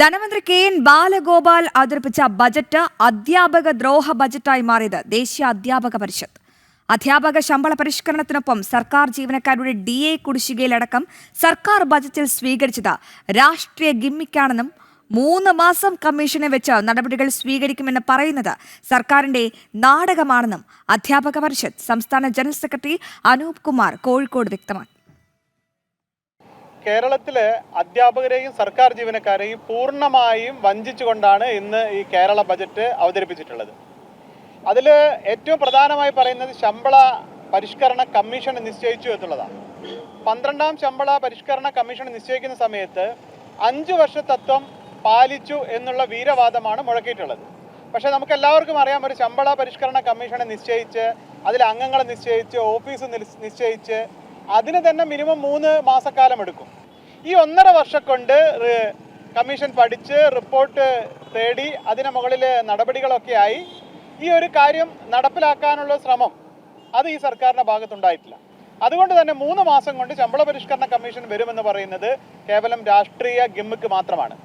ധനമന്ത്രി K N Balagopal അവതരിപ്പിച്ച budget അധ്യാപക ദ്രോഹ ബജറ്റായി മാറിയത് ദേശീയ അധ്യാപക പരിഷത്ത്. അധ്യാപക ശമ്പള പരിഷ്കരണത്തിനൊപ്പം സർക്കാർ ജീവനക്കാരുടെ DA കുടിശ്ശികയിലടക്കം സർക്കാർ ബജറ്റിൽ സ്വീകരിച്ചത് രാഷ്ട്രീയ ഗിമ്മിക്കാണെന്നും 3 മാസം കമ്മീഷനെ വെച്ച് നടപടികൾ സ്വീകരിക്കുമെന്ന് പറയുന്നത് സർക്കാരിന്റെ നാടകമാണെന്നും അധ്യാപക പരിഷത്ത് സംസ്ഥാന ജനറൽ സെക്രട്ടറി അനൂപ് കുമാർ കോഴിക്കോട് വ്യക്തമാക്കി. കേരളത്തിലെ അധ്യാപകരെയും സർക്കാർ ജീവനക്കാരെയും പൂർണ്ണമായും വഞ്ചിച്ചുകൊണ്ടാണ് ഇന്ന് ഈ കേരള ബജറ്റ് അവതരിപ്പിച്ചിട്ടുള്ളത്. അതിൽ ഏറ്റവും പ്രധാനമായി പറയുന്നത് ശമ്പള പരിഷ്കരണ കമ്മീഷൻ നിശ്ചയിച്ചു എന്നുള്ളതാണ്. 12ാം ശമ്പള പരിഷ്കരണ കമ്മീഷൻ നിശ്ചയിക്കുന്ന സമയത്ത് 5 വർഷ തത്വം പാലിച്ചു എന്നുള്ള വീരവാദമാണ് മുഴക്കിയിട്ടുള്ളത്. പക്ഷേ നമുക്ക് എല്ലാവർക്കും അറിയാം, ഒരു ശമ്പള പരിഷ്കരണ കമ്മീഷനെ നിശ്ചയിച്ച് അതിൽ അംഗങ്ങളെ നിശ്ചയിച്ച് ഓഫീസ് നിശ്ചയിച്ച് അതിന് തന്നെ മിനിമം 3 മാസക്കാലം എടുക്കും. ഈ 1.5 വർഷം കൊണ്ട് കമ്മീഷൻ പഠിച്ച് റിപ്പോർട്ട് തേടി അതിന് മുകളിൽ നടപടികളൊക്കെ ആയി ഈ ഒരു കാര്യം നടപ്പിലാക്കാനുള്ള ശ്രമം അത് ഈ സർക്കാരിൻ്റെ ഭാഗത്തുണ്ടായിട്ടില്ല. അതുകൊണ്ട് തന്നെ 3 മാസം കൊണ്ട് ശമ്പള പരിഷ്കരണ കമ്മീഷൻ വരുമെന്ന് പറയുന്നത് കേവലം രാഷ്ട്രീയ ഗിമ്മിക്ക് മാത്രമാണ്.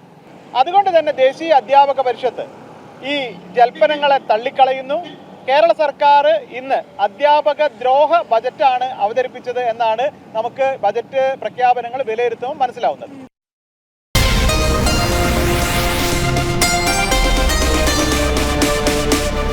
അതുകൊണ്ട് തന്നെ ദേശീയ അധ്യാപക പരിഷത്ത് ഈ ജൽപ്പനങ്ങളെ തള്ളിക്കളയുന്നു. കേരള സർക്കാർ ഇന്ന് അധ്യാപക ദ്രോഹ ബജറ്റാണ് അവതരിപ്പിച്ചത് എന്നാണ് നമുക്ക് ബജറ്റ് പ്രഖ്യാപനങ്ങൾ വിലയിരുത്തുമ്പോൾ മനസ്സിലാവുന്നത്.